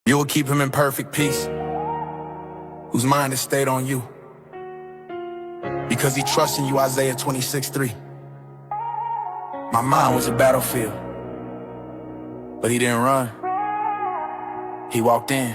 You will keep him in perfect peace, whose mind is stayed on you, because he trusts in you. Isaiah 26:3. My mind was a battlefield, but he didn't run. He walked in,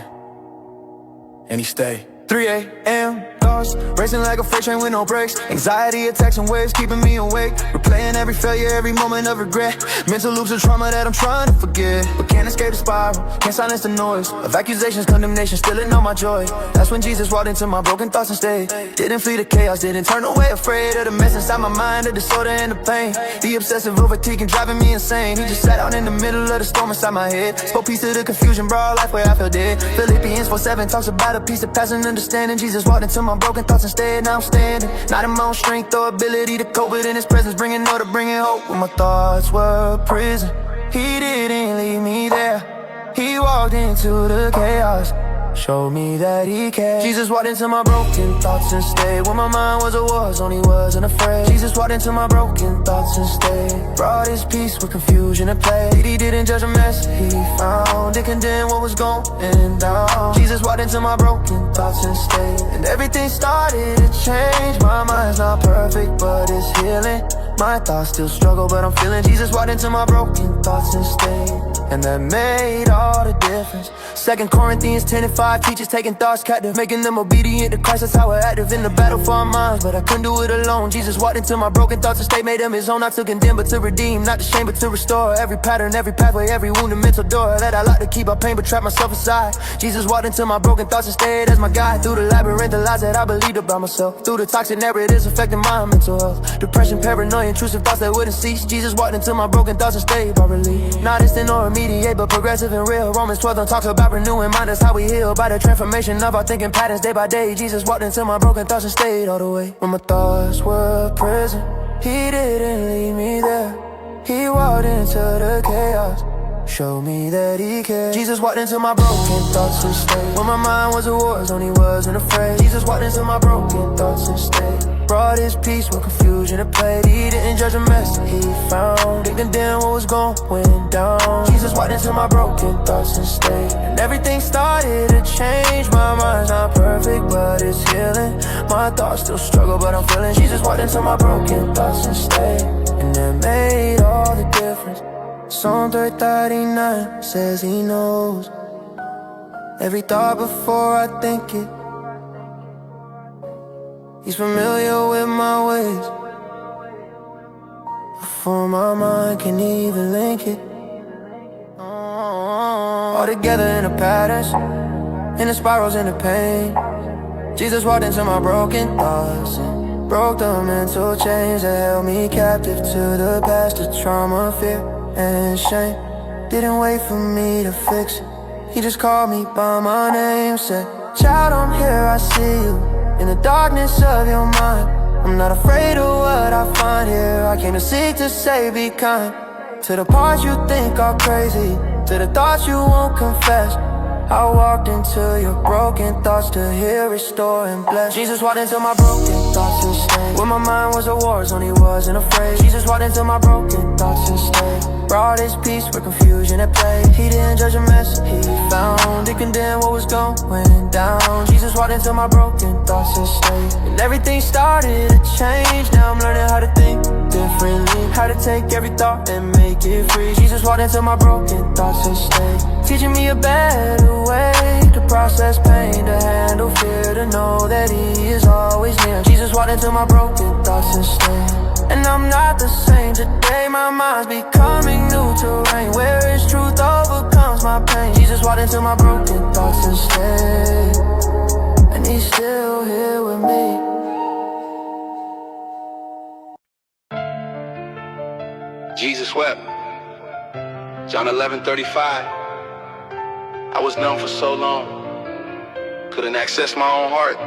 and he stayed. 3 a.m. thoughts, racing like a freight train with no brakes. Anxiety attacks and waves keeping me awake. Replaying every failure, every moment of regret. Mental loops of trauma that I'm trying to forget, but can't escape the spiral, can't silence the noise of accusations, condemnation, stealing all my joy. That's when Jesus walked into my broken thoughts and stayed. Didn't flee the chaos, didn't turn away afraid of the mess inside my mind, the disorder and the pain. The obsessive overthinking driving me insane. He just sat out in the middle of the storm inside my head. Spoke peace to the confusion, brought life where I felt dead. Philippians 4:7 talks about a peace that passes understanding. Jesus walked into my broken thoughts and stayed. Now I'm standing, not in my own strength or ability to cope, but in his presence, bringing order, bringing hope. When my thoughts were a prison, he didn't leave me there. He walked into the chaos, showed me that he cared. Jesus walked into my broken thoughts and stayed. When my mind was a war zone, he wasn't afraid. Jesus walked into my broken thoughts and stayed. Brought his peace with confusion and play. He didn't judge a mess he found, didn't condemn what was going down. Jesus walked into my broken thoughts and stayed. And everything started to change. My mind's not perfect, but it's healing. My thoughts still struggle, but I'm feeling. Jesus walked into my broken thoughts and stayed, and that made all the difference. 2 Corinthians 10:5 teaches taking thoughts captive, making them obedient to Christ. That's how we're active in the battle for our minds, but I couldn't do it alone. Jesus walked into my broken thoughts and stayed, made them his own. Not to condemn, but to redeem, not to shame, but to restore. Every pattern, every pathway, every wound and mental door that I like to keep, I pain but trap myself inside. Jesus walked into my broken thoughts and stayed as my guide through the labyrinth of lies that I believed about myself, through the toxic narratives affecting my mental health, depression, paranoia, intrusive thoughts that wouldn't cease. Jesus walked into my broken thoughts and stayed by relief. Not instant or immediate, but progressive and real. Romans 12 talks about renewing mind. That's how we heal, by the transformation of our thinking patterns day by day. Jesus walked into my broken thoughts and stayed all the way. When my thoughts were a prison, he didn't leave me there. He walked into the chaos, showed me that he cared. Jesus walked into my broken thoughts and stayed. When my mind was a war zone, he wasn't afraid. Jesus walked into my broken thoughts and stayed. Brought his peace with confusion and played. He didn't judge a mess he found, didn't condemn what was going down. Jesus walked into my broken thoughts and stayed. And everything started to change. My mind's not perfect, but it's healing. My thoughts still struggle, but I'm feeling. Jesus walked into my broken thoughts and stayed, and that made all the difference. Psalm 39 says he knows every thought before I think it. He's familiar with my ways before my mind can even link it. All together in the patterns, in the spirals, in the pain. Jesus walked into my broken thoughts and broke the mental chains that held me captive to the past, the trauma, fear, and shame. Didn't wait for me to fix it. He just called me by my name, said, "Child, I'm here, I see you in the darkness of your mind. I'm not afraid of what I find here. I came to seek, to save, be kind. To the parts you think are crazy, to the thoughts you won't confess. I walked into your broken thoughts to heal, restore, and bless. Jesus walked into my broken thoughts and stayed. When my mind was a war zone, he wasn't afraid. Jesus walked into my broken thoughts and stayed. Brought his peace where confusion had played. He didn't judge a mess he found, didn't condemn what was going down. Jesus walked into my broken thoughts and stayed. And everything started to change. Now I'm learning how to think differently, how to take every thought and make it free. Jesus walked into my broken thoughts and stayed, teaching me a better way to process pain, to handle fear, to know that he is always near. Jesus walked into my broken thoughts and stayed. And I'm not the same today. My mind's becoming new terrain, where his truth overcomes my pain. Jesus walked into my broken thoughts and stayed, and he's still here with me. Jesus wept. John 11:35. I was numb for so long, couldn't access my own heart.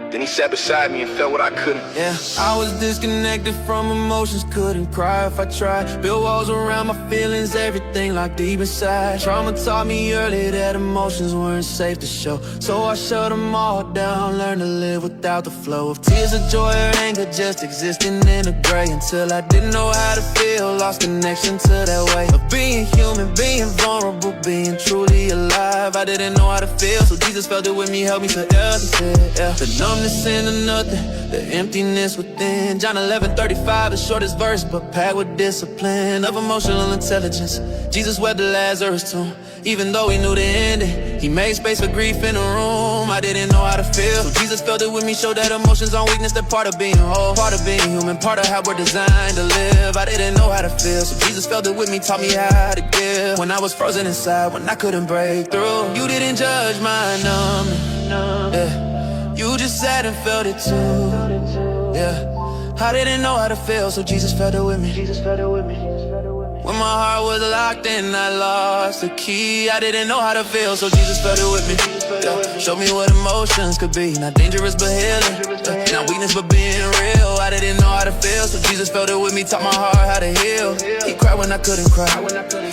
Then he sat beside me and felt what I couldn't. Yeah, I was disconnected from emotions, couldn't cry if I tried. Built walls around my feelings, everything locked deep inside. Trauma taught me early that emotions weren't safe to show, so I shut them all down, learned to live without the flow of tears of joy or anger, just existing in the gray. Until I didn't know how to feel, lost connection to that way of being human, being vulnerable, being truly alive. I didn't know how to feel, so Jesus felt it with me, helped me forever. He said, yeah. The numbness into nothing, the emptiness within. John 11:35, the shortest verse, but packed with discipline of emotional intelligence. Jesus wept the Lazarus tomb, even though he knew the ending. He made space for grief in the room. I didn't know how to feel, so Jesus felt it with me, showed that emotions aren't weakness, they're part of being whole, part of being human, part of how we're designed to live. I didn't know how to feel, so Jesus felt it with me, taught me how to give. When I was frozen inside, when I couldn't break through, you didn't judge my numbness, yeah. You just sat and felt it too, yeah. I didn't know how to feel, so Jesus felt it with me. When my heart was locked and I lost the key, I didn't know how to feel, so Jesus felt it with me. Yeah. Showed me what emotions could be, not dangerous but healing, not weakness but being real. I didn't know how to feel, so Jesus felt it with me, taught my heart how to heal. He cried when I couldn't cry,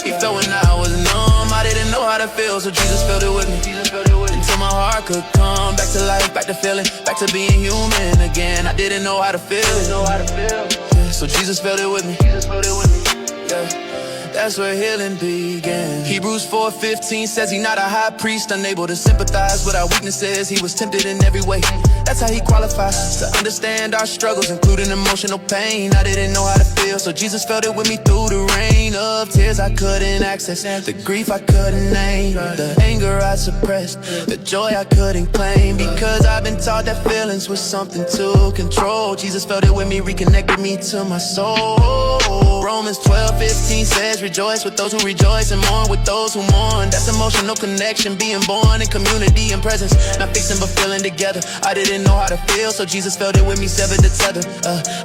he felt when I was numb. I didn't know how to feel, so Jesus felt it with me. Until my heart could come back to life, back to feeling, back to being human again. I didn't know how to feel, yeah, so Jesus felt it with me. Yeah. That's where healing began. Hebrews 4:15 says he's not a high priest, unable to sympathize with our weaknesses. He was tempted in every way. That's how he qualifies to understand our struggles, including emotional pain. I didn't know how to feel, so Jesus felt it with me through the rain of tears I couldn't access, the grief I couldn't name, the anger I suppressed, the joy I couldn't claim. Because I've been taught that feelings was something to control, Jesus felt it with me, reconnected me to my soul. Romans 12:15 says, rejoice with those who rejoice and mourn with those who mourn. That's emotional connection, being born in community and presence, not fixing but feeling together. I didn't know how to feel, so Jesus felt it with me, severed the tether.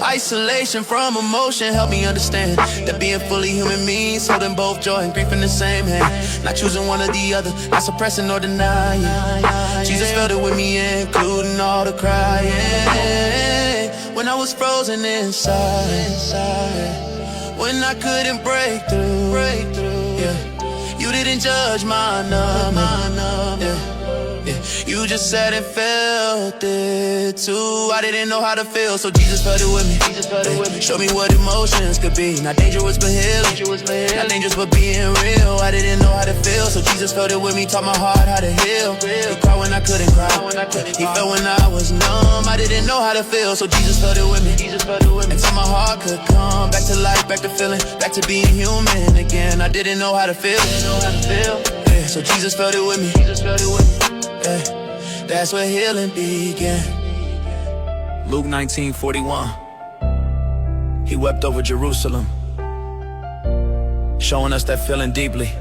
Isolation from emotion helped me understand that being fully human means holding both joy and grief in the same hand, not choosing one or the other, not suppressing or denying. Jesus felt it with me, including all the crying when I was frozen inside, when I couldn't break through, yeah. You didn't judge my number, yeah. You just sat and felt it too. I didn't know how to feel, so Jesus felt it with me. Showed me what emotions could be, not dangerous but healing, not dangerous but being real. I didn't know how to feel, so Jesus felt it with me, taught my heart how to heal. He cried when I couldn't cry, he felt when I was numb. I didn't know how to feel, so Jesus felt it with me, until my heart could come back to life, back to feeling, back to being human again. I didn't know how to feel, yeah, so Jesus felt it with me. Yeah, that's where healing began. Luke 19:41. He wept over Jerusalem, showing us that feeling deeply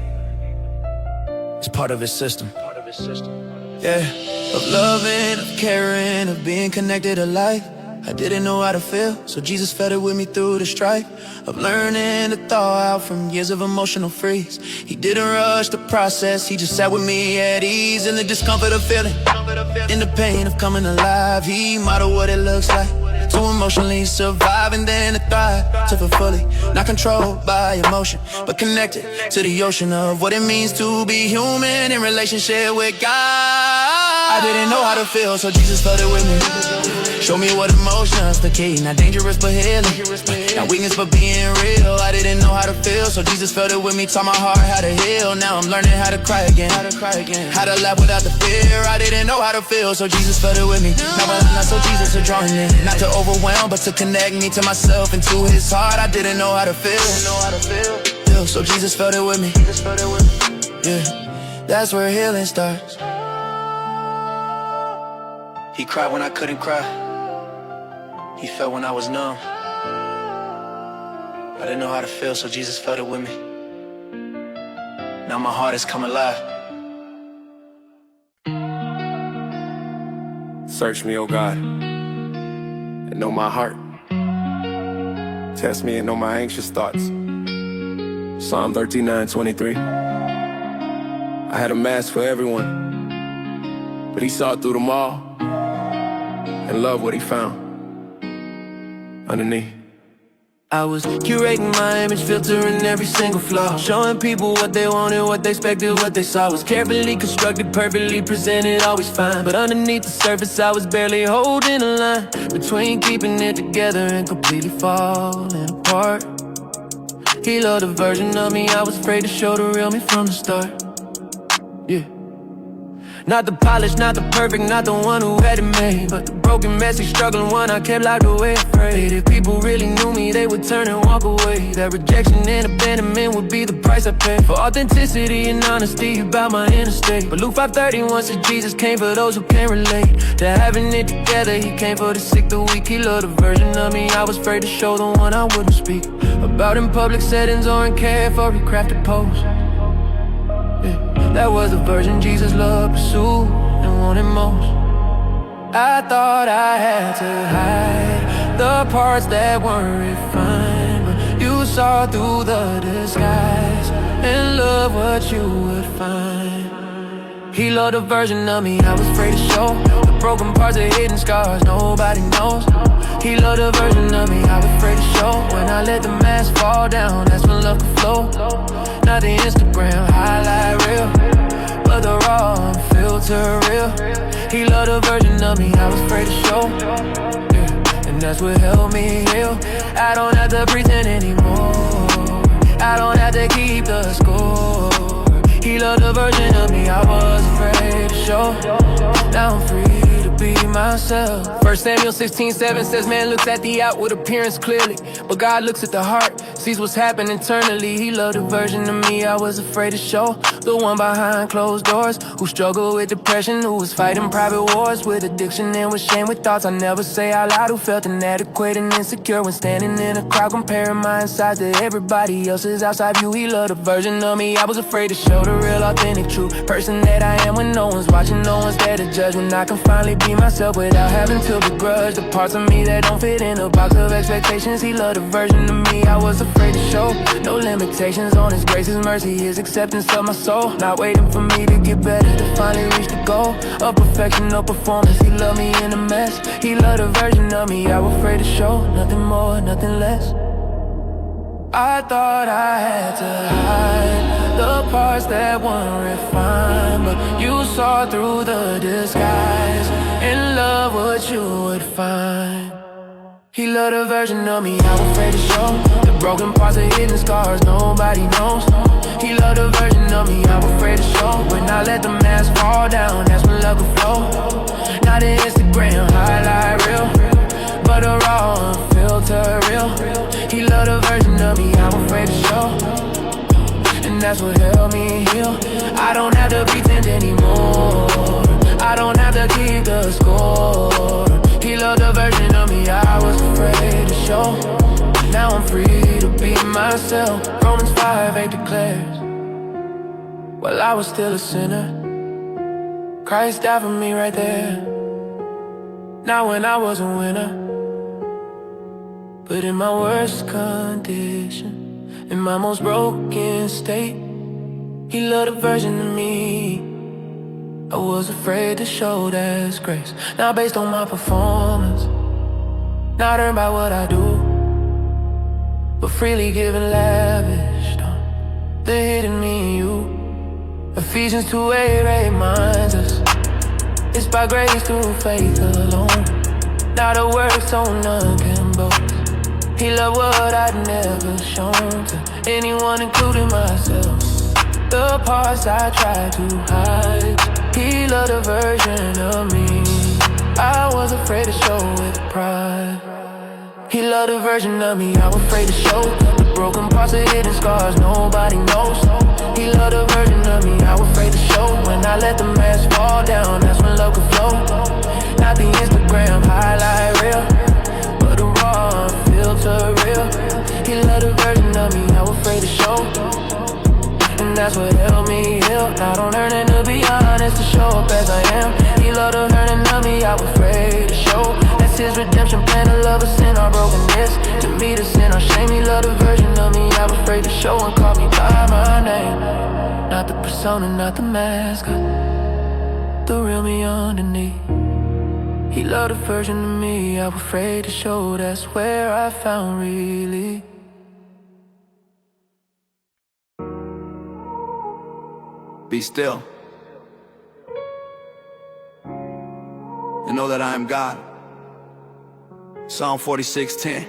is part of his system. Yeah, of loving, of caring, of being connected to life. I didn't know how to feel, so Jesus felt it with me through the strife of learning to thaw out from years of emotional freeze. He didn't rush the process, he just sat with me at ease in the discomfort of feeling, in the pain of coming alive. He modeled what it looks like to emotionally survive and then to thrive, to feel fully, not controlled by emotion, but connected to the ocean of what it means to be human in relationship with God. I didn't know how to feel, so Jesus felt it with me. Show me what emotions the key, not dangerous but healing, not weakness but being real. I didn't know how to feel, so Jesus felt it with me, taught my heart how to heal. Now I'm learning how to cry again, how to laugh without the fear. I didn't know how to feel, so Jesus felt it with me. Not so Jesus to draw me in, not to overwhelm, but to connect me to myself and to his heart. I didn't know how to feel, so Jesus felt it with me. Yeah, that's where healing starts. He cried when I couldn't cry, he felt when I was numb. I didn't know how to feel, so Jesus felt it with me. Now my heart has come alive. Search me, O God, and know my heart. Test me and know my anxious thoughts. Psalm 39:23. I had a mask for everyone, but he saw through them all. and love what he found underneath. I was curating my image, filtering every single flaw, showing people what they wanted, what they expected, what they saw. Was carefully constructed, perfectly presented, always fine. But underneath the surface I was barely holding a line between keeping it together and completely falling apart. He loved a version of me I was afraid to show the real me from the start. Yeah. Not the polished, not the perfect, not the one who had it made, but the broken, messy, struggling one I kept locked away, afraid if people really knew me, they would turn and walk away. That rejection and abandonment would be the price I paid for authenticity and honesty about my inner state. But Luke 5:31 said Jesus came for those who can't relate to having it together. He came for the sick, the weak. He loved a version of me I was afraid to show, the one I wouldn't speak about in public settings or in carefully crafted posts. That was the version Jesus loved, pursued, and wanted most. I thought I had to hide the parts that weren't refined, but you saw through the disguise and loved what you would find. He loved a version of me I was afraid to show, the broken parts, the hidden scars nobody knows. He loved a version of me I was afraid to show. When I let the mask fall down, that's when love could flow. Not the Instagram highlight reel, but the raw, unfiltered real. He loved a version of me I was afraid to show, yeah. And that's what helped me heal. I don't have to pretend anymore, I don't have to keep the score. He loved a version of me I was afraid to show. Now I'm free to be myself. 1 Samuel 16:7 says man looks at the outward appearance clearly, but God looks at the heart, sees what's happened internally. He loved a version of me I was afraid to show, the one behind closed doors who struggled with depression, who was fighting private wars with addiction and with shame, with thoughts I never say out loud, who felt inadequate and insecure when standing in a crowd, comparing my inside to everybody else's outside view. He loved a version of me I was afraid to show, the real, authentic, true person that I am when no one's watching, no one's there to judge, when I can finally be myself without having to begrudge the parts of me that don't fit in a box of expectations. He loved a version of me I was afraid to show, no limitations on his grace, his mercy, his acceptance of my soul, not waiting for me to get better to finally reach the goal of perfection, no performance. He loved me in a mess. He loved a version of me I was afraid to show, nothing more, nothing less. I thought I had to hide the parts that weren't refined, but you saw through the disguise and love what you would find. He loved a version of me I was afraid to show, the broken parts, the hidden scars nobody knows. He loved a version of me I was afraid to show. When I let the mask fall down, that's when love could flow. Not an Instagram highlight reel, but a raw, unfiltered real. He loved a version of me I was afraid to show, and that's what helped me heal. I don't have to pretend anymore, I don't have to keep the score. He loved a version of me I was afraid to show. Now I'm free to be myself. Romans 5:8 declares, while I was still a sinner, Christ died for me right there. Not when I was a winner, but in my worst condition, in my most broken state, He loved a version of me I was afraid to show. That's grace, not based on my performance, not earned by what I do, but freely given, lavished on the hidden me in you. Ephesians 2:8 reminds us it's by grace through faith alone, not a work so none can boast. He loved what I'd never shown to anyone, including myself, the parts I tried to hide. He loved a version of me I was afraid to show with pride. He loved a version of me I was afraid to show, the broken parts, the hidden scars nobody knows. He loved a version of me I was afraid to show. When I let the mask fall down, that's when love could flow. Not the Instagram highlight reel, but the raw, unfiltered real. He loved a version of me I was afraid to show, and that's what helped me heal. Not on earning to be honest, to show up as I am. He loved a version of me I was afraid to show. That's His redemption plan, to love us in our brokenness, to meet us in our shame. He loved a version of me I was afraid to show, and called me by my name. Not the persona, not the mask, the real me underneath. He loved a version of me I was afraid to show. That's where I found really. Be still and know that I am God. Psalm 46:10.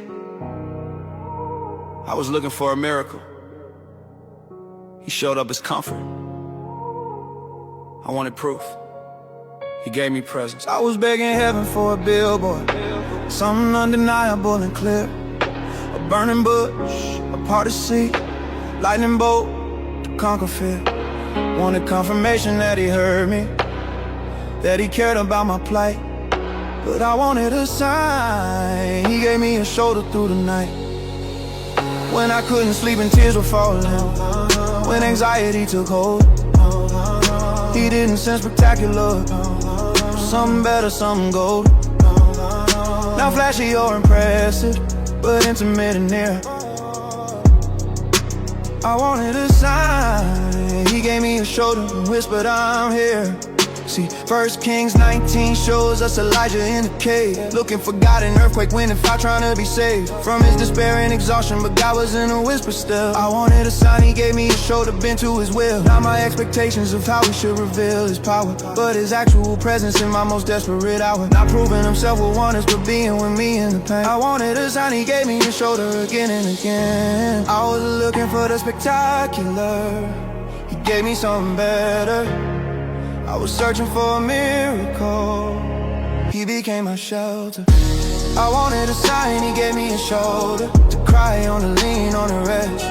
I was looking for a miracle. He showed up as comfort. I wanted proof. He gave me presence. I was begging heaven for a billboard, something undeniable and clear. A burning bush, a parted sea, lightning bolt to conquer fear. Wanted confirmation that he heard me, that he cared about my plight. But I wanted a sign. He gave me a shoulder through the night. When I couldn't sleep and tears were falling, when anxiety took hold, he didn't send spectacular, something better, something gold. Not flashy or impressive, but intimate and near. I wanted a sign. He gave me a shoulder and whispered, I'm here. See, 1 Kings 19 shows us Elijah in the cave, looking for God in earthquake, wind and fire, trying to be saved from his despair and exhaustion, but God was in a whisper still. I wanted a sign. He gave me a shoulder bent to his will. Not my expectations of how he should reveal his power, but his actual presence in my most desperate hour. Not proving himself with wonders, but being with me in the pain. I wanted a sign. He gave me a shoulder again and again. I was looking for the spectacular. He gave me something better. I was searching for a miracle. He became my shelter. I wanted a sign. He gave me a shoulder to cry on, to lean on, to rest.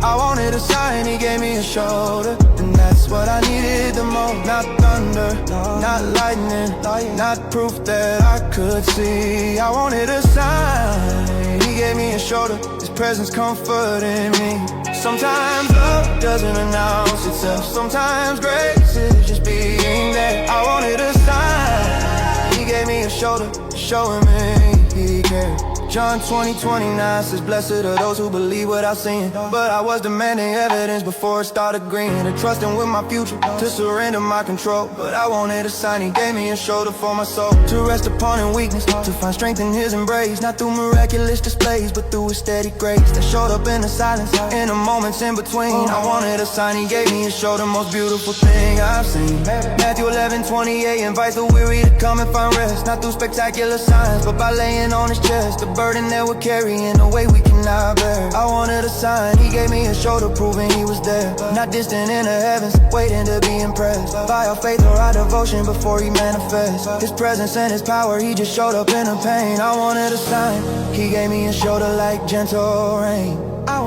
I wanted a sign. He gave me a shoulder, and that's what I needed the most. Not thunder, not lightning, not proof that I could see. I wanted a sign. He gave me a shoulder, his presence comforting me. Sometimes love doesn't announce itself. Sometimes grace is just being there. I wanted a sign. He gave me a shoulder, showing me he cared. John 20:29 says, blessed are those who believe without seeing. But I was demanding evidence before it started agreeing, and trusting with my future to surrender my control. But I wanted a sign. He gave me a shoulder for my soul, to rest upon in weakness, to find strength in his embrace. Not through miraculous displays, but through his steady grace that showed up in the silence, in the moments in between. I wanted a sign. He gave me a shoulder, most beautiful thing I've seen. Matthew 11:28 invites the weary to come and find rest. Not through spectacular signs, but by laying on his chest the burden that we're carrying, a weight we cannot bear. I wanted a sign. He gave me a shoulder, proving he was there. Not distant in the heavens, waiting to be impressed by our faith or our devotion before he manifests his presence and his power. He just showed up in the pain. I wanted a sign. He gave me a shoulder like gentle rain. I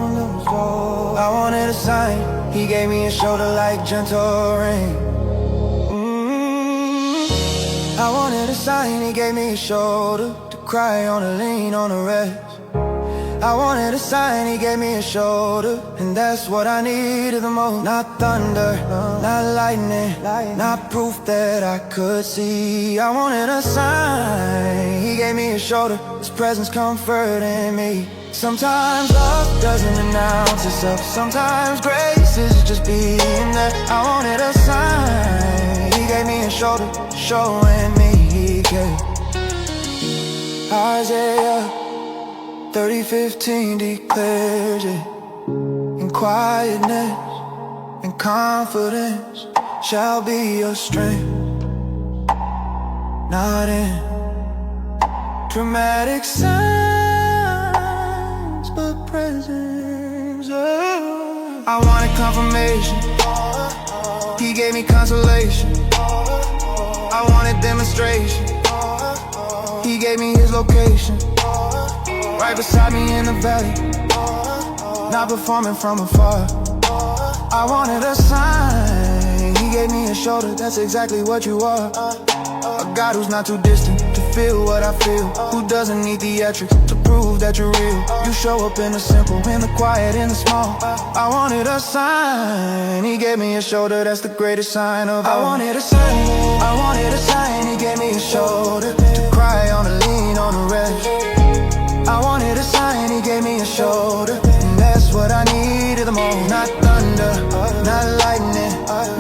wanted a sign. He gave me a shoulder like gentle rain. I wanted a sign. He gave me a shoulder to cry on, to lean on, to rest. I wanted a sign. He gave me a shoulder, and that's what I needed the most. Not thunder, not lightning, not proof that I could see. I wanted a sign. He gave me a shoulder, his presence comforting me. Sometimes love doesn't announce itself. Sometimes grace is just being there. I wanted a sign. He gave me a shoulder, showing me he cared. Isaiah 30:15 declares it. In quietness and confidence shall be your strength. Not in dramatic signs, but presence. I wanted confirmation. He gave me consolation. I wanted demonstration. He gave me his location, right beside me in the valley, not performing from afar. I wanted a sign. He gave me a shoulder, that's exactly what you are. A God who's not too distant to feel what I feel, who doesn't need theatrics to prove that you're real. You show up in the simple, in the quiet, in the small. I wanted a sign. He gave me a shoulder, that's the greatest sign of all. I wanted a sign. I wanted a sign. He gave me a shoulder to cry on, to lean on, to rest. I wanted a sign. He gave me a shoulder, and that's what I needed the most. Not thunder, not lightning,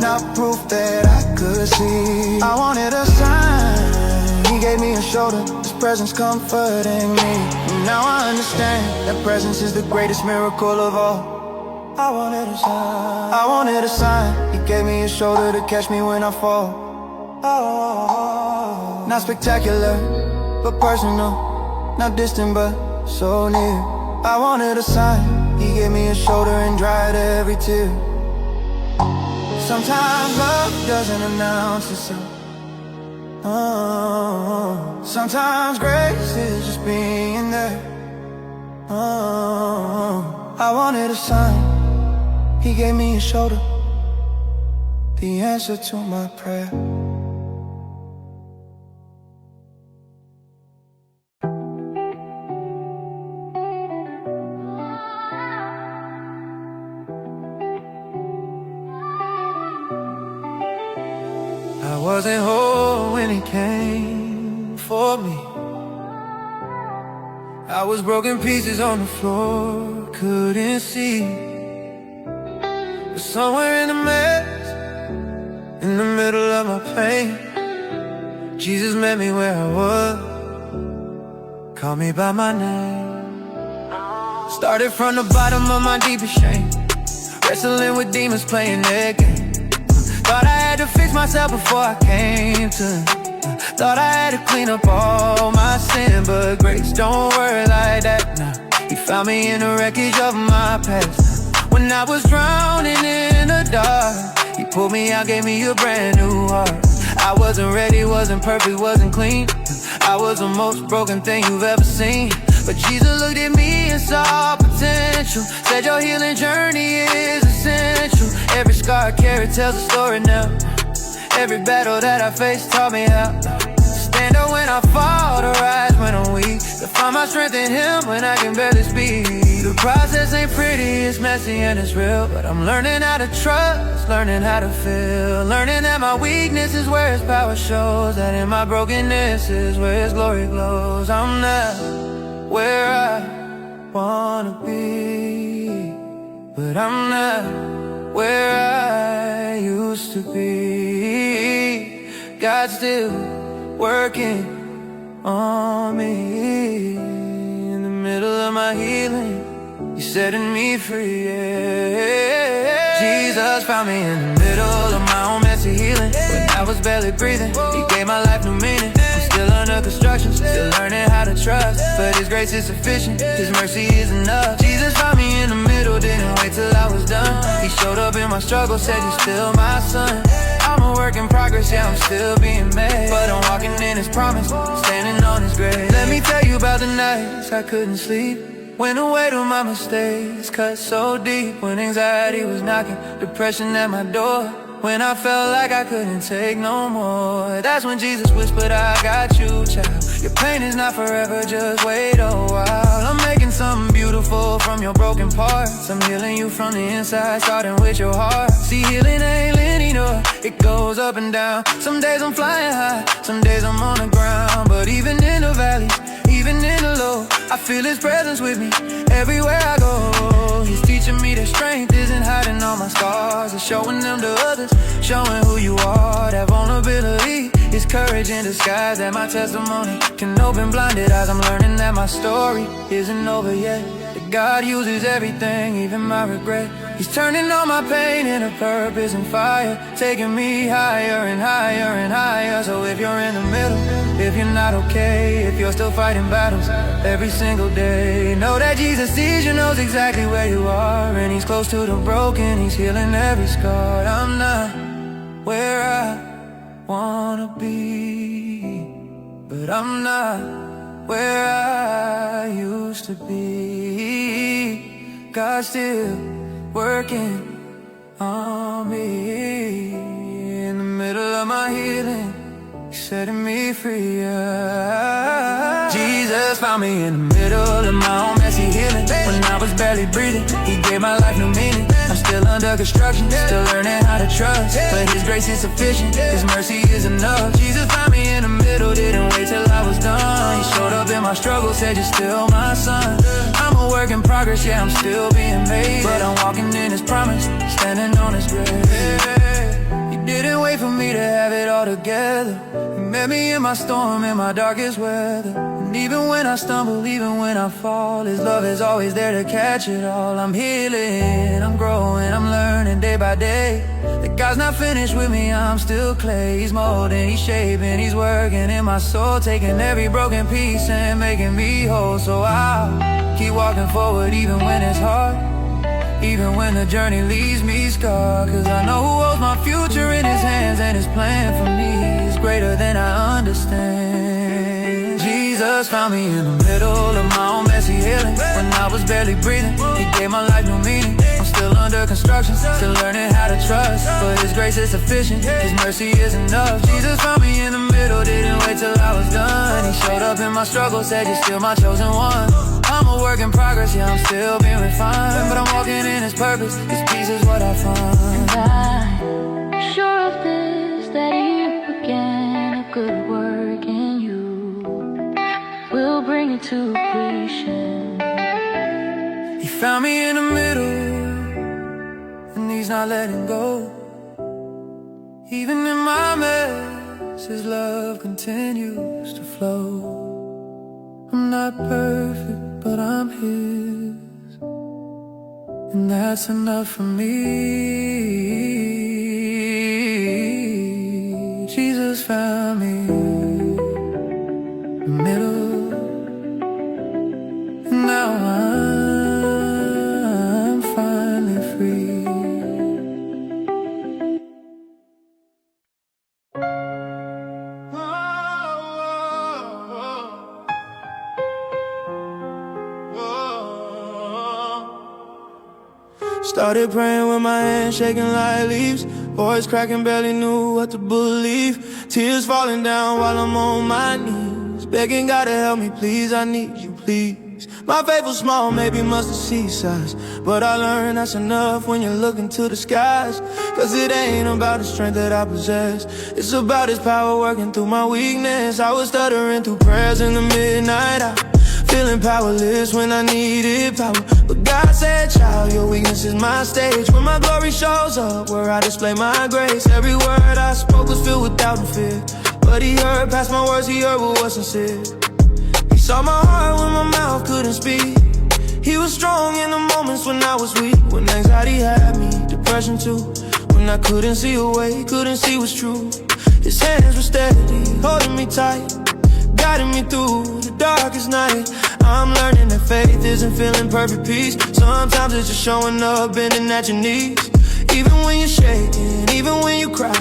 not proof that I could see. I wanted a sign. He gave gave me a shoulder, His presence comforting me. And now I understand that presence is the greatest miracle of all. I wanted a sign, I wanted a sign. He gave me a shoulder to catch me when I fall. Oh, not spectacular, but personal. Not distant, but so near. I wanted a sign. He gave me a shoulder and dried every tear. Sometimes love doesn't announce itself. Sometimes grace is just being there. I wanted a sign. He gave me a shoulder, the answer to my prayer. I wasn't whole when He came for me. I was broken pieces on the floor, couldn't see. But somewhere in the mess, in the middle of my pain, Jesus met me where I was, called me by my name. Started from the bottom of my deepest shame, wrestling with demons, playing their game. Thought I had to fix myself before I came to Him. Thought I had to clean up all my sin, but grace don't work like that, nah. He found me in the wreckage of my past. When I was drowning in the dark, He pulled me out, gave me a brand new heart. I wasn't ready, wasn't perfect, wasn't clean. I was the most broken thing you've ever seen. But Jesus looked at me and saw potential, said your healing journey is essential. Every scar I carry tells a story now. Every battle that I faced taught me how stand up when I fall, to rise when I'm weak, to find my strength in Him when I can barely speak. The process ain't pretty, it's messy and it's real, but I'm learning how to trust, learning how to feel, learning that my weakness is where His power shows, that in my brokenness is where His glory glows. I'm not where I wanna be, but I'm not where I used to be. God's still working on me. In the middle of my healing, He's setting me free, yeah. Jesus found me in the middle of my own messy healing. When I was barely breathing, He gave my life new meaning. I'm still under construction, still learning how to trust, but His grace is sufficient, His mercy is enough. Jesus found me in the middle, didn't wait till I was done. He showed up in my struggle, said you're still my son. I'm a work in progress, yeah, I'm still being made, but I'm walking in His promise, standing on His grace. Let me tell you about the nights I couldn't sleep, when the weight of my mistakes cut so deep, when anxiety was knocking, depression at my door, when I felt like I couldn't take no more. That's when Jesus whispered, I got you, child. Your pain is not forever, just wait a while. I'm making something beautiful from your broken parts. I'm healing you from the inside, starting with your heart. See, healing ain't linear, it goes up and down. Some days I'm flying high, some days I'm on the ground. But even in the valley, even in the low, I feel His presence with me everywhere I go. He's teaching me that strength isn't hiding all my scars, it's showing them to others, showing who you are. That vulnerability is courage in disguise, that my testimony can open blinded eyes. I'm learning that my story isn't over yet, that God uses everything, even my regret. He's turning all my pain into purpose and fire, taking me higher and higher and higher. So if you're in the middle, if you're not okay, if you're still fighting battles every single day, know that Jesus sees you, knows exactly where you are, and He's close to the broken, He's healing every scar. I'm not where I wanna be, but I'm not where I used to be. God's still working on me. In the middle of my healing, He's setting me free, yeah. Jesus found me in the middle of my own messy healing. When I was barely breathing, He gave my life new meaning. I'm still under construction, still learning how to trust, but His grace is sufficient, His mercy is enough. Jesus found me in the middle, didn't wait till I was done. He showed up in my struggle, said you're still my son. I'm a work in progress, yeah, I'm still being made, but I'm walking in His promise, standing on His grace. He Didn't wait for me to have it all together. He met me in my storm, in my darkest weather. And even when I stumble, even when I fall, His love is always there to catch it all. I'm healing, I'm growing, I'm learning day by day. That God's not finished with me, I'm still clay. He's molding, He's shaping, He's working in my soul, taking every broken piece and making me whole. So I'll keep walking forward even when it's hard, even when the journey leaves me scarred. Cause I know who holds my future in His hands, and His plan for me is greater than I understand. Jesus found me in the middle of my own messy healing. When I was barely breathing, He gave my life new meaning. I'm still under construction, still learning how to trust, but His grace is sufficient, His mercy is enough. Jesus found me in the middle, didn't wait till I was done. He showed up in my struggle, said you're still my chosen one. I'm a work in progress, yeah, I'm still being refined, but I'm walking in His purpose, His peace is what I find. And I'm sure of this, that He who began a good work in you will bring it to completion. He found me in the middle, and He's not letting go. Even in my mess, His love continues to flow. I'm not perfect, but I'm His, and that's enough for me. Jesus found me in the middle, and now I'm finally free. Started praying with my hands shaking like leaves. Voice cracking, barely knew what to believe. Tears falling down while I'm on my knees, begging God to help me, please, I need you, please. My faith was small, maybe mustard seed size, but I learned that's enough when you're looking to the skies. Cause it ain't about the strength that I possess, it's about His power working through my weakness. I was stuttering through prayers in the midnight hour, feeling powerless when I needed power. But God said, child, your weakness is my stage, where my glory shows up, where I display my grace. Every word I spoke was filled with doubt and fear, but He heard past my words, He heard what was sincere. He saw my heart when my mouth couldn't speak. He was strong in the moments when I was weak, when anxiety had me, depression too, when I couldn't see a way, couldn't see what's true. His hands were steady, holding me tight, guiding me through the darkest night. I'm learning that faith isn't feeling perfect peace. Sometimes it's just showing up, bending at your knees. Even when you're shaking, even when you cry,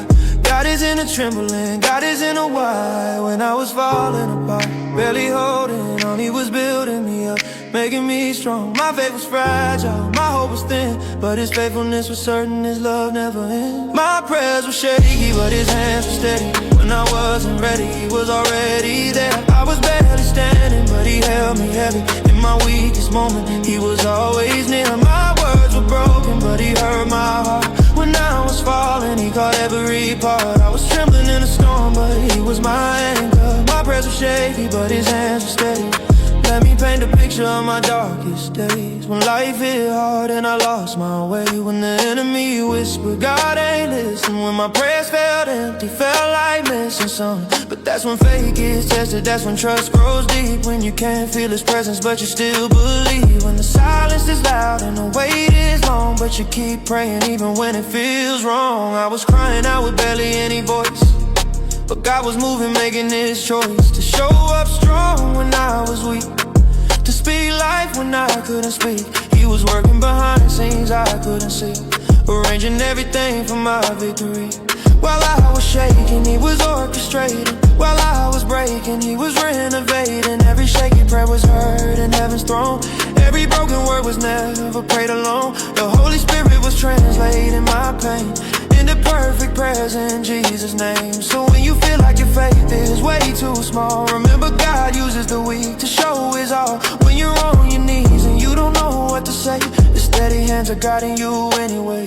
God is in a trembling, God is in a why. When I was falling apart, barely holding on, He was building me up, making me strong. My faith was fragile, my hope was thin, but His faithfulness was certain, His love never ends. My prayers were shaky, but His hands were steady. When I wasn't ready, He was already there. I was barely standing, but He held me heavy. In my weakest moment, He was always near. My words were broken, but He heard my heart. When I was falling, He caught every part. I was trembling in a storm, but He was my anchor. My prayers were shaky, but His hands were steady. Let me paint a picture of my darkest days, when life hit hard and I lost my way, when the enemy whispered God ain't listen, when my prayers felt empty, felt like missing something. But that's when faith gets tested, that's when trust grows deep, when you can't feel His presence but you still believe, when the silence is loud and the wait is long, but you keep praying even when it feels wrong. I was crying out with barely any voice, but God was moving, making His choice to show up strong when I was weak, to speak life when I couldn't speak. He was working behind the scenes I couldn't see, arranging everything for my victory. While I was shaking, He was orchestrating. While I was breaking, He was renovating. Every shaky prayer was heard in heaven's throne. Every broken word was never prayed alone. The Holy Spirit was translating my pain into perfect prayers in Jesus' name. So when you feel like your faith is way too small, remember God uses the weak to show His all. When you're on your knees and you don't know what to say, His steady hands are guiding you anyway.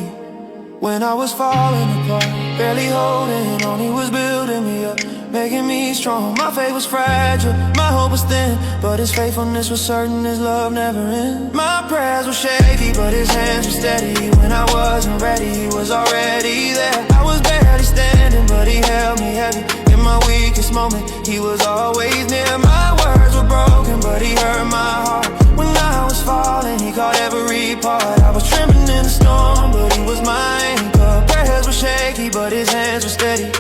When I was falling apart, barely holding on, He was building me up, making me strong. My faith was fragile, my hope was thin, but His faithfulness was certain, His love never ends. My prayers were shaky, but His hands were steady. When I wasn't ready, He was already there. I was barely standing, but he held me heavy. In my weakest moment, he was always near. My words were broken, but he heard my heart. When I was falling, he caught every part. I was trembling in the storm, but he was my anchor. Prayers were shaky, but his hands were steady.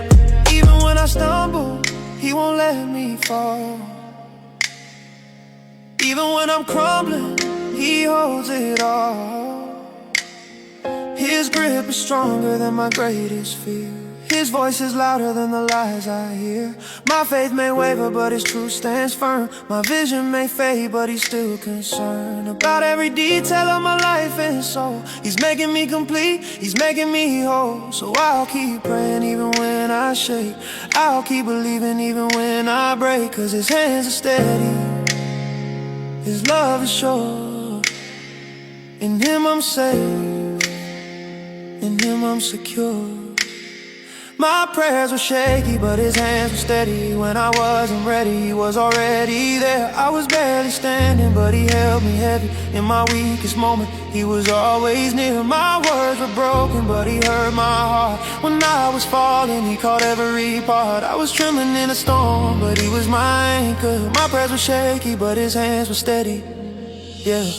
Even when I stumble, he won't let me fall. Even when I'm crumbling, he holds it all. His grip is stronger than my greatest fear. His voice is louder than the lies I hear. My faith may waver, but his truth stands firm. My vision may fade, but he's still concerned about every detail of my life and soul. He's making me complete, he's making me whole. So I'll keep praying even when I shake. I'll keep believing even when I break. Cause his hands are steady, his love is sure. In him I'm safe, in him I'm secure. My prayers were shaky, but his hands were steady. When I wasn't ready, he was already there. I was barely standing, but he held me heavy. In my weakest moment, he was always near. My words were broken, but he heard my heart. When I was falling, he caught every part. I was trembling in a storm, but he was my anchor. My prayers were shaky, but his hands were steady. Yeah.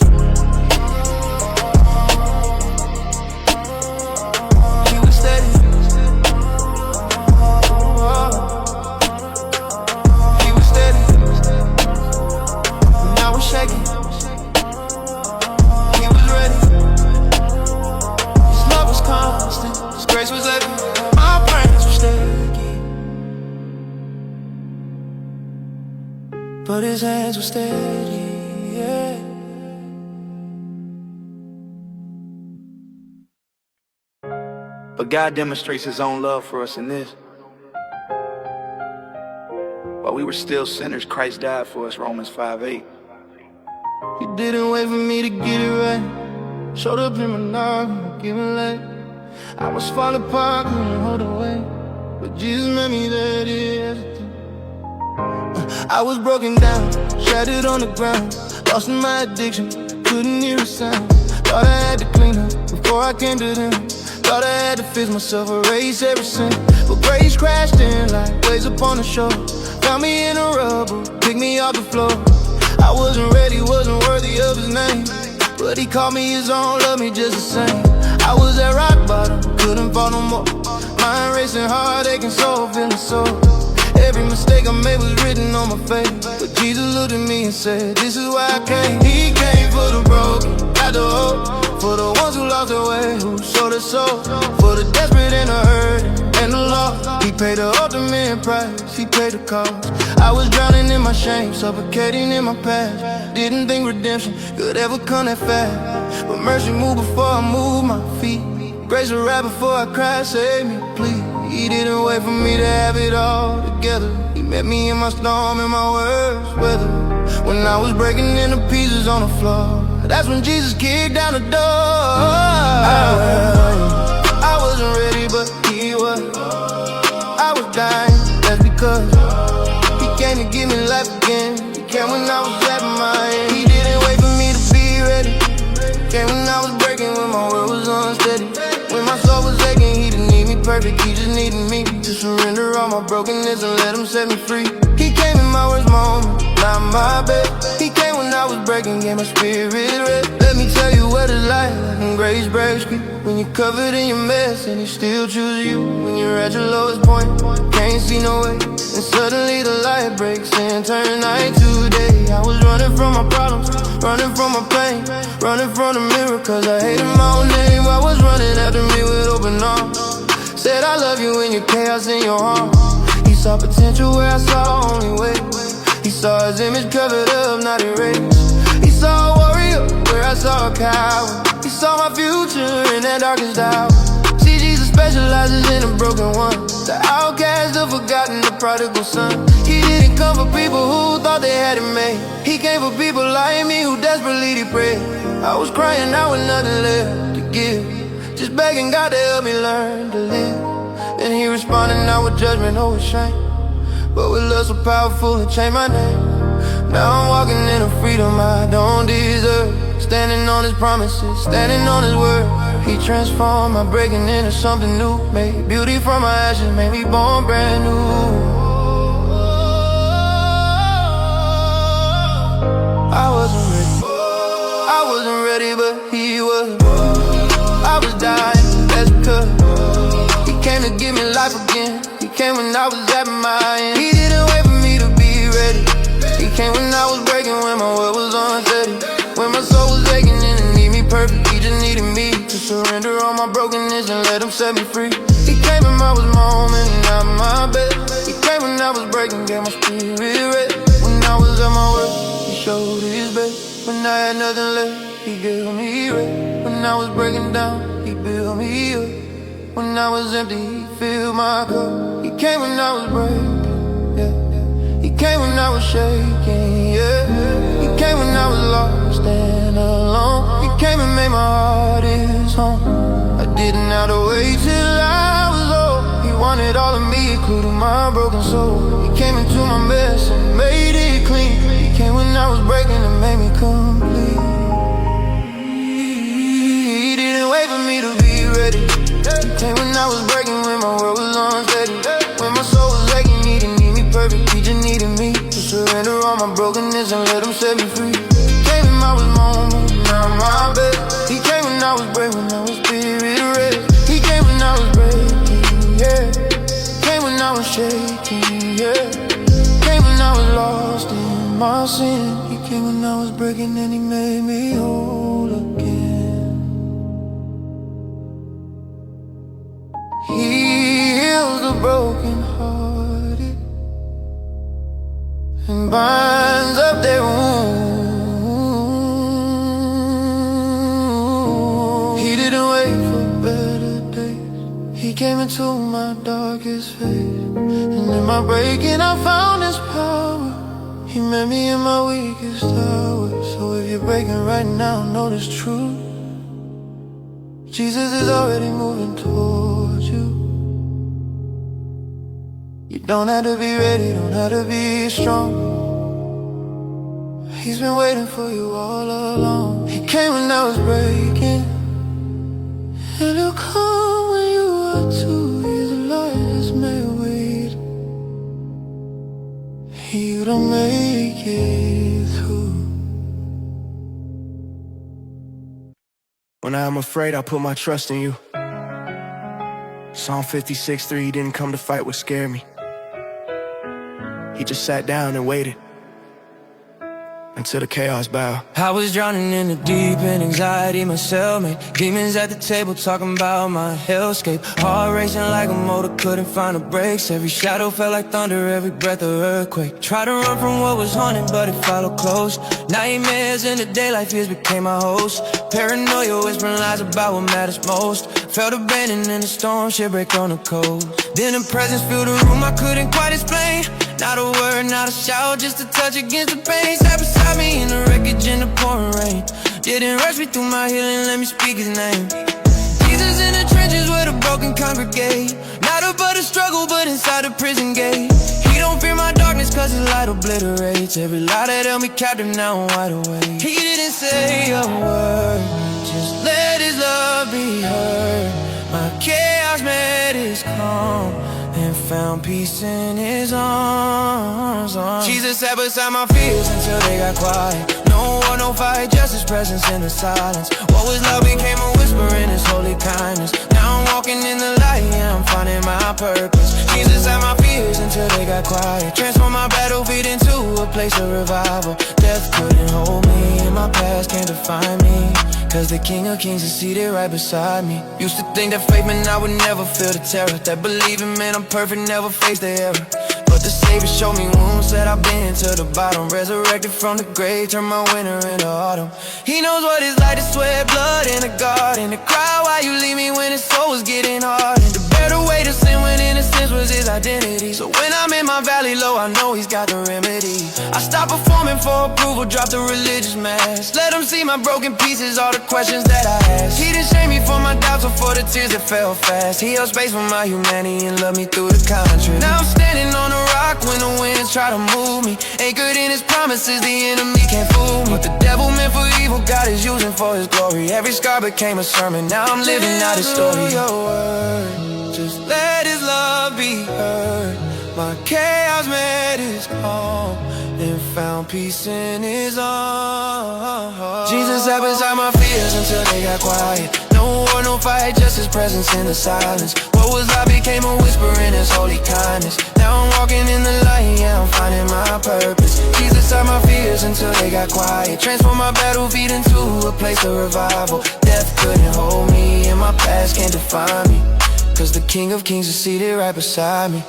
But his hands were steady, yeah. But God demonstrates his own love for us in this: while we were still sinners, Christ died for us, Romans 5:8. He didn't wait for me to get it right. Showed up in my knock, giving late. I was falling apart, couldn't hold away. But Jesus met me there, did. I was broken down, shattered on the ground, lost in my addiction, couldn't hear a sound. Thought I had to clean up before I came to them. Thought I had to fix myself, erase every sin. But grace crashed in like waves upon the shore. Found me in a rubble, picked me off the floor. I wasn't ready, wasn't worthy of his name, but he called me his own, loved me just the same. I was at rock bottom, couldn't fall no more. Mind racing, heart aching, soul feeling sore. Every mistake I made was written on my face, but Jesus looked at me and said, this is why I came. He came for the broken, not the hope, for the ones who lost their way, who sold their soul, for the desperate and the hurt and the lost. He paid the ultimate price, he paid the cost. I was drowning in my shame, suffocating in my past. Didn't think redemption could ever come that fast, but mercy moved before I moved my feet. Grace was right before I cried, save me, please. He didn't wait for me to have it all together. He met me in my storm, in my worst weather. When I was breaking into pieces on the floor, that's when Jesus kicked down the door. I wasn't ready, but he was. I was dying, that's because he came to give me life again. He came when I was at my end. He didn't wait for me to be ready. Came when I was breaking, when my world was unsteady. When my soul was aching, he didn't need me perfect, he just needed me to surrender all my brokenness and let him set me free. He came in my worst moment, not my best. He came when I was breaking, gave my spirit rest. Let me tell you what it's like when grace breaks free. When you're covered in your mess and he still chooses you. When you're at your lowest point, can't see no way, and suddenly the light breaks and turns night to day. I was running from my problems, running from my pain, running from the mirror cause I hated my own name. I was running after me with open arms. Said I love you in your chaos and your harm. He saw potential where I saw only way. He saw his image covered up, not erased. He saw a warrior where I saw a coward. He saw my future in that darkest hour. See, Jesus specializes in the broken one, the outcast, the forgotten, the prodigal son. He didn't come for people who thought they had it made. He came for people like me who desperately prayed. I was crying out with nothing left to give, just begging God to help me learn to live. And he responded not with judgment or with shame, but with love so powerful it changed my name. Now I'm walking in a freedom I don't deserve, standing on his promises, standing on his word. He transformed my breaking into something new. Made beauty from my ashes, made me born brand new. I wasn't ready, but he was. I was dying, that's because he came to give me life again. He came when I was at my end. He didn't wait for me to be ready. He came when I was breaking, when my world was unsteady, when my soul was aching and it need me perfect. He just needed me to surrender all my brokenness and let him set me free. He came when I was moaning out of my bed. He came when I was breaking, gave my spirit rest. When I was at my worst, he showed his best. When I had nothing left, he gave me rest. When I was breaking down, he built me up. When I was empty, he filled my cup. He came when I was breaking, yeah. He came when I was shaking, yeah. He came when I was lost and alone. He came and made my heart his home. I didn't have to wait till I was old. He wanted all of me, including my broken soul. He came into my mess and made it clean. He came when I was breaking and made me complete. He didn't wait for me to be ready. He came when I was breaking, when my world was unsteady, when my soul was aching, he didn't need me perfect. He just needed me to surrender all my brokenness and let him set me free. He came when I was moaning out of my bed. He came when I was breaking, when I was spirit rest. He came when I was breaking, yeah. Came when I was shaking, yeah. Came when I was lost in my sin. He came when I was breaking and he made me whole again. He heals the broken hearted and binds up their wounds. He didn't wait for better days. He came into my darkest phase, and in my breaking I found his power. He met me in my weakest hour. So if you're breaking right now, know this truth. Jesus is already moving towards you. You don't have to be ready, don't have to be strong. He's been waiting for you all along. He came when I was breaking, and he'll come when you are too. He's the lightest may wait. You don't make it through. When I am afraid, I put my trust in you. Psalm 56:3, he didn't come to fight what scared me. He just sat down and waited until the chaos bowed. I was drowning in the deep in anxiety, my cellmate. Demons at the table talking about my hellscape. Heart racing like a motor, couldn't find the brakes. Every shadow felt like thunder, every breath an earthquake. Tried to run from what was haunted, but it followed close. Nightmares in the daylight, fears became my host. Paranoia whispering lies about what matters most. Felt abandoned in the storm, shipwreck on the coast. Then a presence filled the room I couldn't quite explain. Not a word, not a shout, just a touch against the pain. Sat beside me in the wreckage in the pouring rain. Didn't rush me through my healing, let me speak his name. Jesus in the trenches where the broken congregate. Not about the struggle, but inside the prison gate. He don't fear my darkness, cause his light obliterates every lie that held me captive, now I'm wide awake. He didn't say a word, just let his love be heard. My chaos met his calm and found peace in his arms. Jesus sat beside my fears until they got quiet. No war, no fight, just his presence in the silence. What was love became a whisper in his holy kindness. Now I'm walking in the light, yeah, I'm finding my purpose. Jesus sat my fears until they got quiet. Transformed my battlefield into a place of revival. Death couldn't hold me, and my past can't define me. Cause the King of Kings is seated right beside me. Used to think that faith meant I would never feel the terror. That believing meant I'm perfect, never face the error. But the Savior showed me wounds that I've been to the bottom. Resurrected from the grave, turned my winter into autumn. He knows what it's like to sweat blood in the garden, to cry while you leave me when his soul was getting hard, and to bear the weight of sin when innocence was his identity. So when I'm in my valley low, I know he's got the remedy. I stop performing for approval, drop the religious mask. Let him see my broken pieces, all the questions that I ask. He didn't shame me for my doubts or for the tears that fell fast. He held space for my humanity and loved me through the contrast. Now I'm standing on a rock when the winds try to move me. Anchored in his promises, the enemy can't fool me. What the devil meant for evil, God is using for his glory. Every scar became a sermon, now I'm living out his story. Your word, just let his love be heard. My chaos met his calm and found peace in his arms. Jesus sat beside my fears until they got quiet. No war, no fight, just his presence in the silence. What was I became a whisper in his holy kindness. Now I'm walking in the light, yeah, I'm finding my purpose. Jesus sat my fears until they got quiet. Transform my battlefield into a place of revival. Death couldn't hold me, and my past can't define me, 'cause the King of Kings is seated right beside me.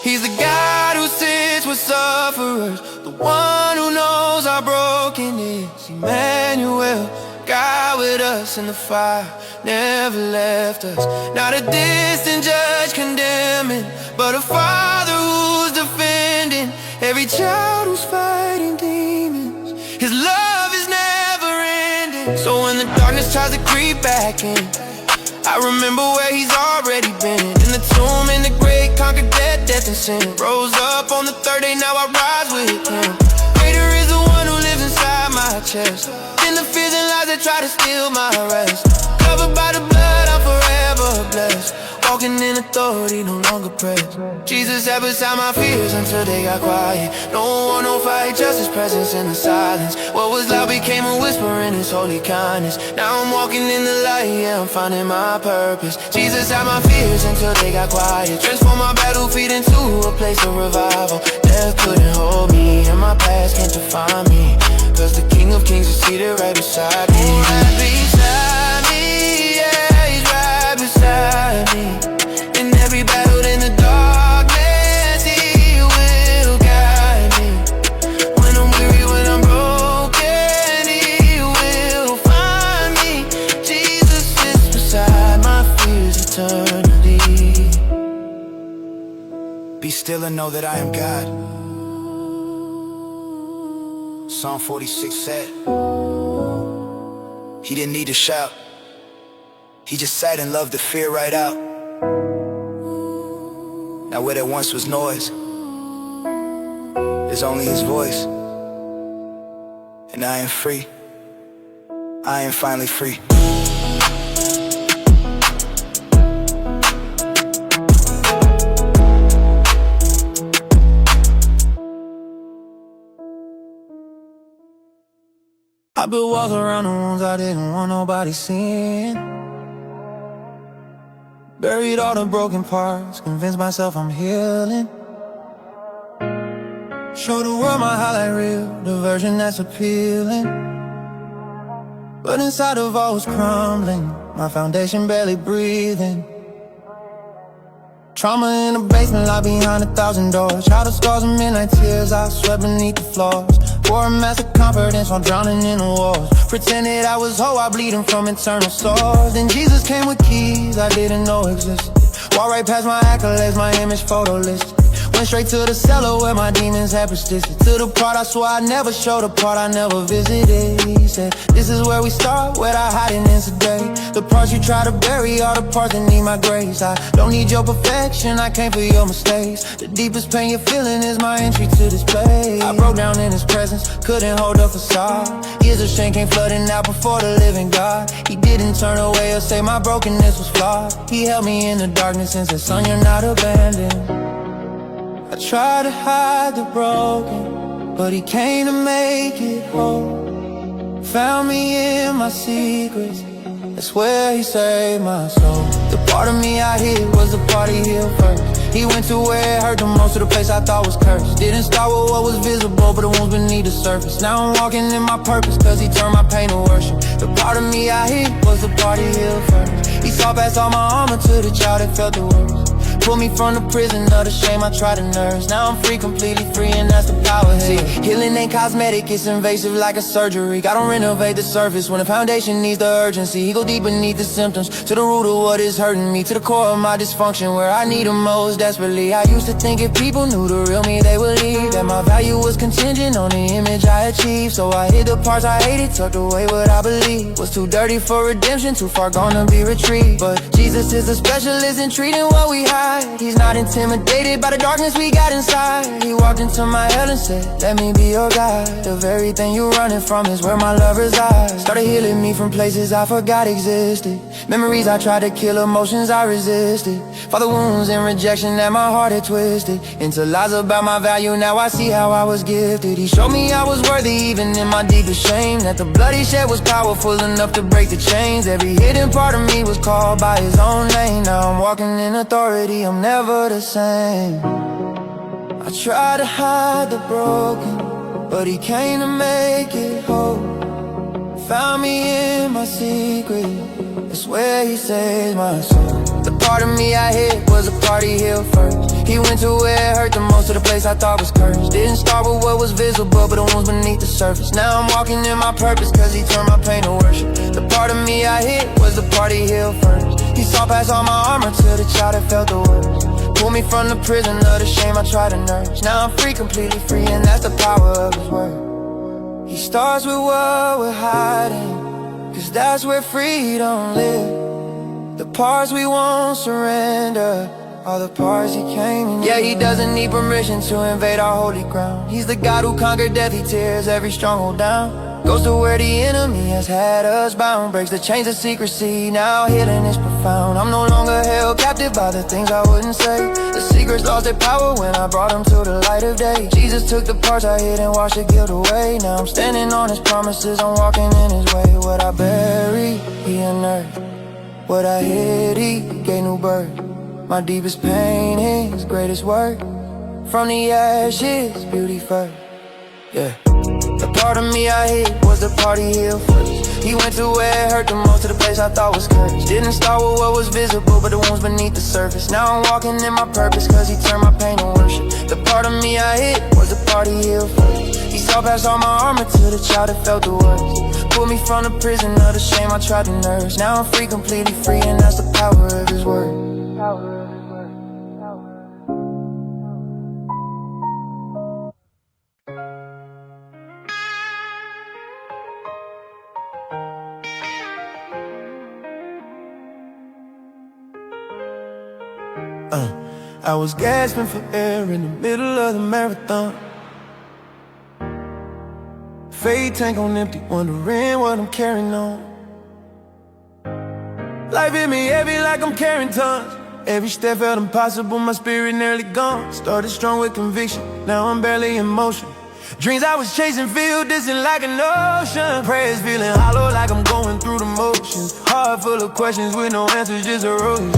He's the God who sits with sufferers, the one who knows our brokenness. Emmanuel, God with us in the fire, never left us. Not a distant judge condemning, but a father who's defending every child who's fighting demons. His love is never ending. So when the darkness tries to creep back in, I remember where he's already been. In the tomb, in the grave, conquered death and sin. Rose up on the third day, now I rise with him. Greater is the one who lives inside my chest than the fears and lies that try to steal my rest. Covered by the blood, I'm forever blessed. Walking in authority, no longer pressed. Jesus sat beside my fears until they got quiet. No war, no fight, just his presence in the silence. What was loud became a whisper in his holy kindness. Now I'm walking in the light, yeah, I'm finding my purpose. Jesus sat my fears until they got quiet. Transform my battlefield into a place of revival. Death couldn't hold me, and my past can't define me, 'cause the King of Kings is seated right beside me. Right beside me, yeah, he's right beside me. In every battle, in the darkness, he will guide me. When I'm weary, when I'm broken, he will find me. Jesus sits beside my fears eternally. Be still and know that I am God. Psalm 46 said, he didn't need to shout, he just sat and loved the fear right out. Now where there once was noise, there's only his voice. And I am free, I am finally free. I built walls around the wounds I didn't want nobody seeing. Buried all the broken parts, convinced myself I'm healing. Show the world my highlight reel, the version that's appealing. But inside of all was crumbling, my foundation barely breathing. Trauma in the basement, locked behind 1,000 doors. Childhood scars and midnight tears, I swept beneath the floors. Wore a mask of confidence while drowning in the walls. Pretended I was whole, I bleeding from internal sores. Then Jesus came with keys I didn't know existed. Walked right past my accolades, my image photo listed. Went straight to the cellar where my demons had persisted. To the part I swore I'd never show, the part I never visited. He said, this is where we start, where I hiding in today. The parts you try to bury are the parts that need my grace. I don't need your perfection, I came for your mistakes. The deepest pain you're feeling is my entry to this place. I broke down in his presence, couldn't hold a facade. Years of shame came flooding out before the living God. He didn't turn away or say my brokenness was flawed. He held me in the darkness and said, son, you're not abandoned. I tried to hide the broken, but he came to make it whole. Found me in my secrets, that's where he saved my soul. The part of me I hid was the part he healed first. He went to where it hurt the most, to the place I thought was cursed. Didn't start with what was visible, but the wounds beneath the surface. Now I'm walking in my purpose, 'cause he turned my pain to worship. The part of me I hid was the part he healed first. He saw past all my armor to the child that felt the worst. Pulled me from the prison of the shame I tried to nurse. Now I'm free, completely free, and that's the power. See, healing ain't cosmetic, it's invasive like a surgery. Gotta renovate the surface when the foundation needs the urgency. He go deep beneath the symptoms, to the root of what is hurting me, to the core of my dysfunction, where I need him most desperately. I used to think if people knew the real me, they would leave, that my value was contingent on the image I achieved. So I hid the parts I hated, tucked away what I believed was too dirty for redemption, too far gone to be retrieved. But Jesus is a specialist in treating what we hide. guide. He's not intimidated by the darkness we got inside. He walked into my hell and said, let me be your guide. The very thing you running from is where my love resides. Started healing me from places I forgot existed. Memories I tried to kill, emotions I resisted. For the wounds and rejection that my heart had twisted into lies about my value, now I see how I was gifted. He showed me I was worthy even in my deepest shame. That the blood he shed was powerful enough to break the chains. Every hidden part of me was called by his own name. Now I'm walking in authority, I'm never the same. I try to hide the broken, but he came to make it whole. Found me in my secret, that's where he saved my soul. The part of me I hid was a part he healed first. He went to where it hurt the most, to the place I thought was cursed. Didn't start with what was visible, but the wounds beneath the surface. Now I'm walking in my purpose, cause he turned my pain to worship. The part of me I hid was the part he healed first. He saw past all my armor to the child that felt the worst. Pulled me from the prison of the shame I tried to nurse. Now I'm free, completely free, and that's the power of his word. He starts with what we're hiding, cause that's where freedom lives. The parts we won't surrender are the parts he came in. Yeah, he doesn't need permission to invade our holy ground. He's the God who conquered death, he tears every stronghold down. Goes to where the enemy has had us bound, breaks the chains of secrecy, now healing is profound. I'm no longer held captive by the things I wouldn't say. The secrets lost their power when I brought them to the light of day. Jesus took the parts I hid and washed the guilt away. Now I'm standing on his promises, I'm walking in his way. What I buried, he unearthed. What I hid, he gave new birth. My deepest pain, his greatest work. From the ashes, beauty first. Yeah. The part of me I hid was the part he healed first. He went to where it hurt the most, to the place I thought was cursed. Didn't start with what was visible, but the wounds beneath the surface. Now I'm walking in my purpose, cause he turned my pain to worship. The part of me I hid was the part he healed first. He saw past all my armor to the child that felt the worst. Pulled me from the prison of the shame I tried to nurse. Now I'm free, completely free, and that's the power of his word. I was gasping for air in the middle of the marathon. Faith tank on empty, wondering what I'm carrying on. Life hit me heavy like I'm carrying tons. Every step felt impossible, my spirit nearly gone. Started strong with conviction, now I'm barely in motion. Dreams I was chasing feel distant like an ocean. Prayers feeling hollow like I'm going through the motions. Heart full of questions with no answers, just erosion.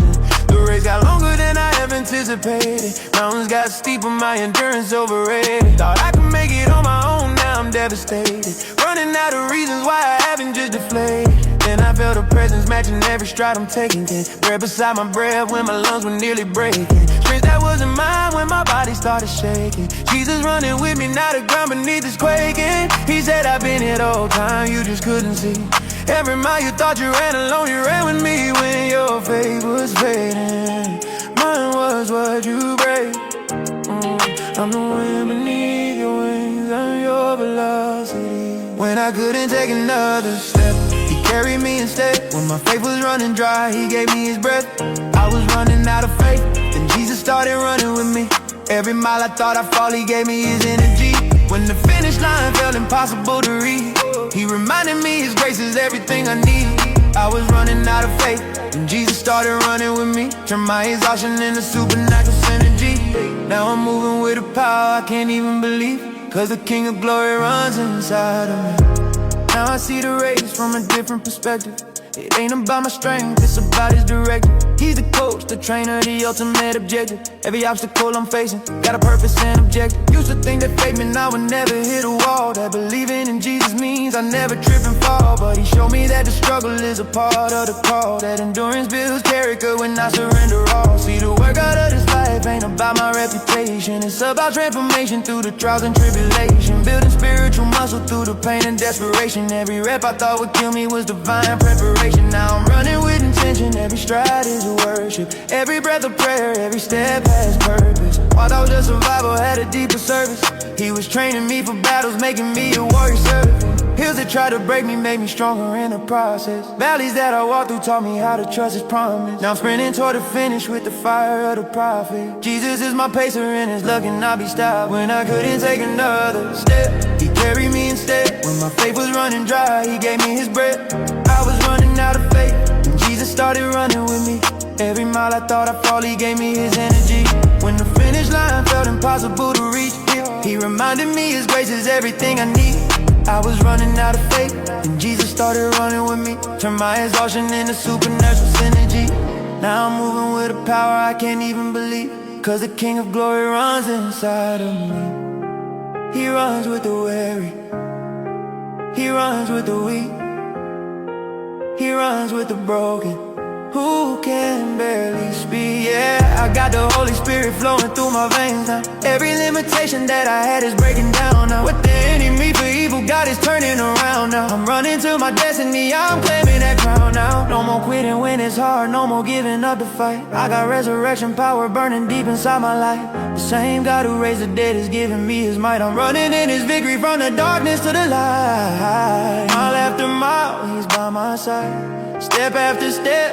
The race got longer than I ever anticipated. Mountains got steeper, my endurance overrated. Thought I could make it on my own, now I'm devastated. Running out of reasons why I haven't, just deflated. Then I felt a presence matching every stride I'm taking. Breath beside my breath when my lungs were nearly breaking. Strength that wasn't mine when my body started shaking. Jesus running with me, now the ground beneath is quaking. He said I've been here the whole time, you just couldn't see. Every mile you thought you ran alone, you ran with me when your faith was fading. Mine was what you break. I'm the wind beneath your wings, I'm your velocity. When I couldn't take another step, he carried me instead. When my faith was running dry, he gave me his breath. I was running out of faith, then Jesus started running with me. Every mile I thought I'd fall, he gave me his energy. When the finish line felt impossible to reach, he reminded me his grace is everything I need. I was running out of faith, and Jesus started running with me. Turned my exhaustion into supernatural synergy. Now I'm moving with a power I can't even believe, cause the King of Glory runs inside of me. Now I see the race from a different perspective. It ain't about my strength, it's about his direction. He's the coach, the trainer, the ultimate objective. Every obstacle I'm facing, got a purpose and objective. Used to think that faith meant I would never hit a wall, that believing in Jesus means I never trip and fall. But he showed me that the struggle is a part of the call, that endurance builds character when I surrender all. See, the work out of this life ain't about my reputation, it's about transformation through the trials and tribulation. Building spiritual muscle through the pain and desperation. Every rep I thought would kill me was divine preparation. Now I'm running with intention, every stride is a worship. Every breath a prayer, every step has purpose. While I was just survival, had a deeper service. He was training me for battles, making me a warrior servant. Hills that tried to break me made me stronger in the process. Valleys that I walked through taught me how to trust His promise. Now I'm sprinting toward the finish with the fire of the prophet. Jesus is my pacer and His luck cannot be stopped. When I couldn't take another step, He carried me instead. When my faith was running dry, He gave me His breath. I was running out of faith, and Jesus started running with me. Every mile I thought I'd fall, He gave me His energy. When the finish line felt impossible to reach, He reminded me His grace is everything I need. I was running out of faith, and Jesus started running with me. Turned my exhaustion into supernatural synergy. Now I'm moving with a power I can't even believe, 'cause the King of Glory runs inside of me. He runs with the weary, He runs with the weak, He runs with the broken, who can barely speak. Yeah, I got the Holy Spirit flowing through my veins now. Every limitation that I had is breaking down now. What the enemy for evil, God is turning around now. I'm running to my destiny, I'm claiming that crown now. No more quitting when it's hard, no more giving up the fight. I got resurrection power burning deep inside my life. The same God who raised the dead is giving me His might. I'm running in His victory from the darkness to the light. Mile after mile, He's by my side. Step after step,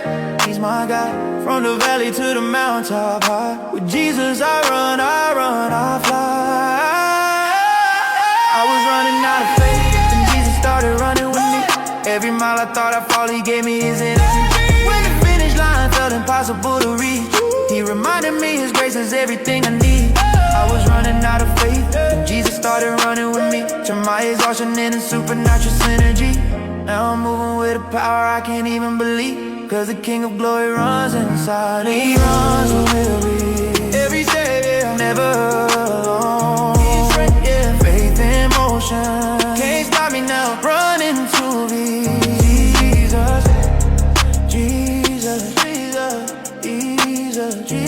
He's my guide. From the valley to the mountaintop high. With Jesus I run, I fly. I was running out of faith, and Jesus started running with me. Every mile I thought I'd fall, He gave me His energy. When the finish line felt impossible to reach, He reminded me His grace is everything I need. I was running out of faith, and Jesus started running with me. Turned my exhaustion into supernatural synergy. Now I'm moving with a power I can't even believe, 'cause the King of Glory runs inside. He runs with me every day, yeah. Never alone. He's right, yeah. Faith in motion, can't stop me now. Running to Jesus, Jesus, Jesus, Jesus, Jesus.